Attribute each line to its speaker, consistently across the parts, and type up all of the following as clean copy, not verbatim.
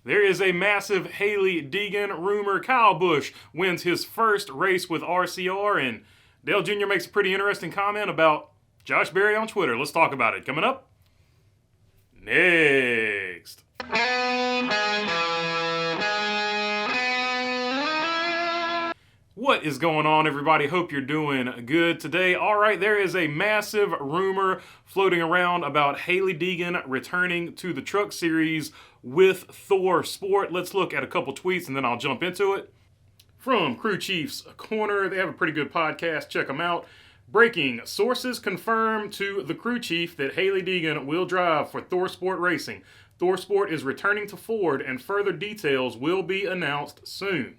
Speaker 1: There is a massive Hailie Deegan rumor. Kyle Busch wins his first race with RCR, and Dale Jr. makes a pretty interesting comment about Josh Berry on Twitter. Let's talk about it. Coming up next. What is going on, everybody? Hope you're doing good today. All right, there is a massive rumor floating around about Hailie Deegan returning to the Truck Series with Thorsport. Let's look at a couple tweets and then I'll jump into it. From Crew Chief's Corner, they have a pretty good podcast. Check them out. Breaking: sources confirm to the Crew Chief that Hailie Deegan will drive for Thorsport Racing. Thorsport is returning to Ford and further details will be announced soon.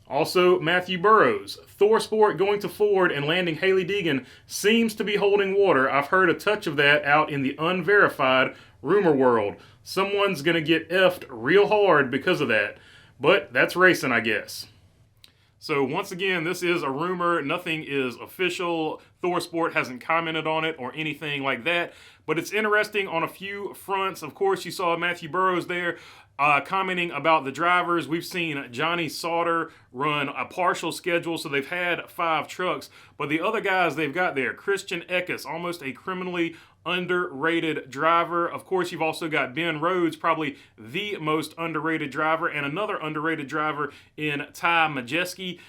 Speaker 1: Also, Matthew Burrows: Thorsport going to Ford and landing Hailie Deegan seems to be holding water. I've heard a touch of that out in the unverified rumor world. Someone's going to get effed real hard because of that. But that's racing, I guess. So once again, this is a rumor. Nothing is official. Thorsport hasn't commented on it or anything like that. But it's interesting on a few fronts. Of course, you saw Matthew Burrows there commenting about the drivers. We've seen Johnny Sauter run a partial schedule, so they've had 5 trucks. But the other guys they've got there, Christian Eckes, almost a criminally underrated driver. Of course, you've also got Ben Rhodes, probably the most underrated driver, and another underrated driver in Ty Majeski.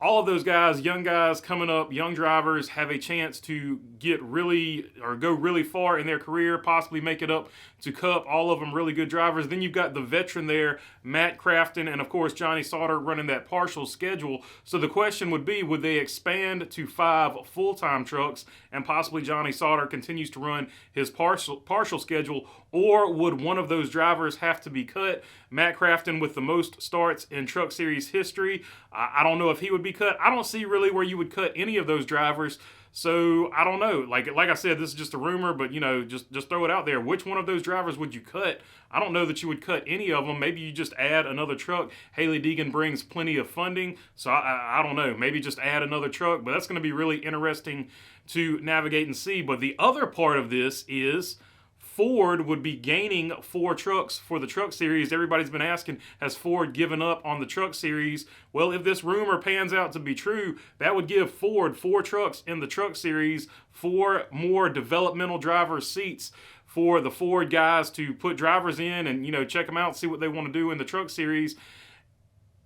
Speaker 1: All of those guys, young guys coming up, young drivers, have a chance to get really, or go really far in their career, possibly make it up to Cup. All of them really good drivers. Then you've got the veteran there, Matt Crafton, and of course Johnny Sauter running that partial schedule. So the question would be, would they expand to 5 full-time trucks and possibly Johnny Sauter continues to run his partial schedule, or would one of those drivers have to be cut? Matt Crafton with the most starts in Truck Series history. I don't know if he would be cut. I don't see really where you would cut any of those drivers. So I don't know. Like I said, this is just a rumor, but just throw it out there. Which one of those drivers would you cut? I don't know that you would cut any of them. Maybe you just add another truck. Hailie Deegan brings plenty of funding, so I don't know. Maybe just add another truck, but that's going to be really interesting to navigate and see. But the other part of this is Ford would be gaining 4 trucks for the Truck Series. Everybody's been asking, has Ford given up on the Truck Series? Well, if this rumor pans out to be true, that would give Ford 4 trucks in the Truck Series, 4 more developmental driver seats for the Ford guys to put drivers in and, check them out, see what they want to do in the Truck Series.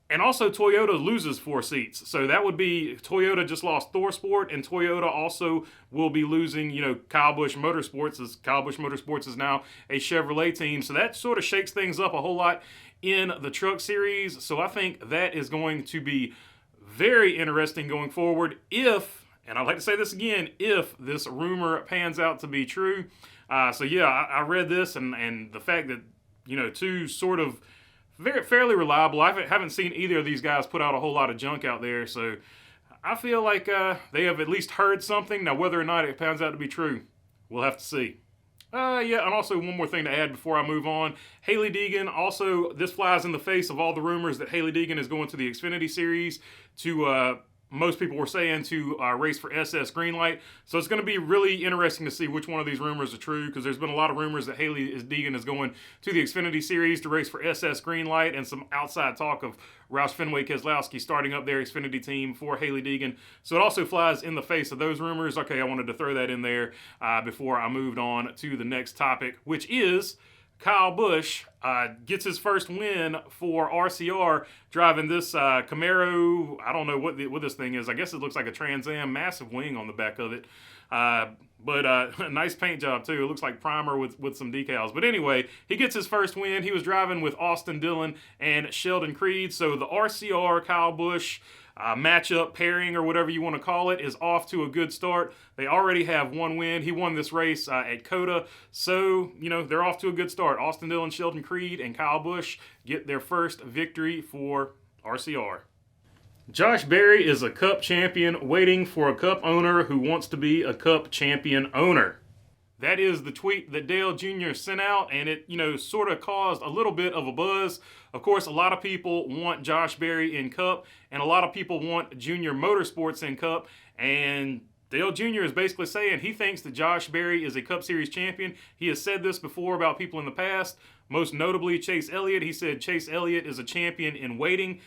Speaker 1: And also, Toyota loses 4 seats. So that would be, Toyota just lost Thorsport, and Toyota also will be losing, Kyle Busch Motorsports, as Kyle Busch Motorsports is now a Chevrolet team. So that sort of shakes things up a whole lot in the Truck Series. So I think that is going to be very interesting going forward if, and I'd like to say this again, if this rumor pans out to be true. I read this, and the fact that, 2 sort of fairly reliable. I haven't seen either of these guys put out a whole lot of junk out there, so I feel like they have at least heard something. Now, whether or not it pans out to be true, we'll have to see. And also one more thing to add before I move on. Hailie Deegan, also, this flies in the face of all the rumors that Hailie Deegan is going to the Xfinity Series to most people were saying to race for SS Greenlight. So it's going to be really interesting to see which one of these rumors are true, because there's been a lot of rumors that Hailie Deegan is going to the Xfinity Series to race for SS Greenlight, and some outside talk of Roush Fenway Keselowski starting up their Xfinity team for Hailie Deegan. So it also flies in the face of those rumors. Okay, I wanted to throw that in there before I moved on to the next topic, which is Kyle Busch gets his first win for RCR driving this Camaro. I don't know what this thing is. I guess it looks like a Trans Am, massive wing on the back of it. But a nice paint job too. It looks like primer with some decals. But anyway, he gets his first win. He was driving with Austin Dillon and Sheldon Creed. So the RCR Kyle Busch matchup, pairing, or whatever you want to call it, is off to a good start. They already have 1 win. He won this race at COTA. So, they're off to a good start. Austin Dillon, Sheldon Creed, and Kyle Busch get their first victory for RCR. Josh Berry is a Cup champion waiting for a Cup owner who wants to be a Cup champion owner. That is the tweet that Dale Jr. sent out, and it, sort of caused a little bit of a buzz. Of course, a lot of people want Josh Berry in Cup, and a lot of people want Junior Motorsports in Cup, and Dale Jr. is basically saying he thinks that Josh Berry is a Cup Series champion. He has said this before about people in the past, most notably Chase Elliott. He said Chase Elliott is a champion in waiting,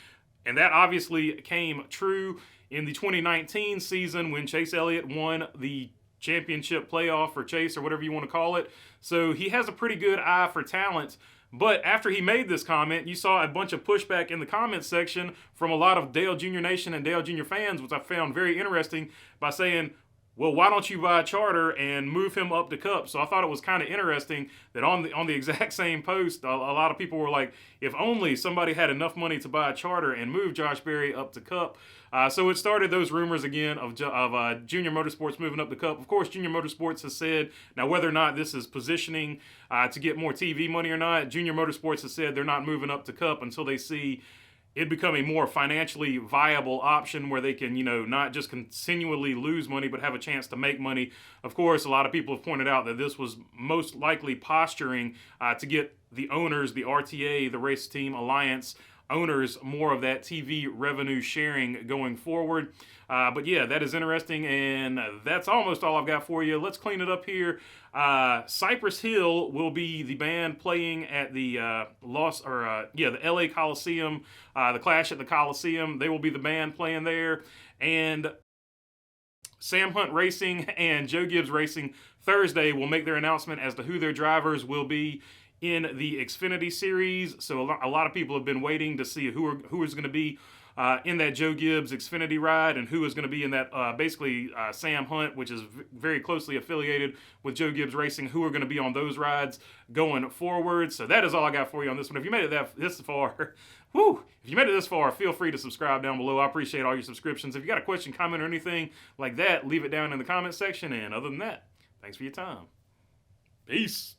Speaker 1: and that obviously came true in the 2019 season when Chase Elliott won the championship playoff or chase or whatever you want to call it. So he has a pretty good eye for talent. But after he made this comment, you saw a bunch of pushback in the comments section from a lot of Dale Jr. Nation and Dale Jr. fans, which I found very interesting, by saying, well, why don't you buy a charter and move him up to Cup? So I thought it was kind of interesting that on the exact same post, a lot of people were like, if only somebody had enough money to buy a charter and move Josh Berry up to Cup. So it started those rumors again of Junior Motorsports moving up to Cup. Of course, Junior Motorsports has said, now whether or not this is positioning to get more TV money or not, Junior Motorsports has said they're not moving up to Cup until they see it become a more financially viable option where they can, not just continually lose money, but have a chance to make money. Of course, a lot of people have pointed out that this was most likely posturing to get the owners, the RTA, the Race Team Alliance owners, more of that TV revenue sharing going forward. But yeah, that is interesting, and that's almost all I've got for you. Let's clean it up here. Cypress Hill will be the band playing at the the LA Coliseum, the Clash at the Coliseum. They will be the band playing there, and Sam Hunt Racing and Joe Gibbs Racing Thursday will make their announcement as to who their drivers will be in the Xfinity Series. So a lot of people have been waiting to see who is going to be in that Joe Gibbs Xfinity ride and who is going to be in that Sam Hunt, which is very closely affiliated with Joe Gibbs Racing, who are going to be on those rides going forward. So that is all I got for you on this one. If you made it this far, if you made it this far, feel free to subscribe down below. I appreciate all your subscriptions. If you got a question, comment, or anything like that, leave it down in the comment section. And other than that, thanks for your time. Peace.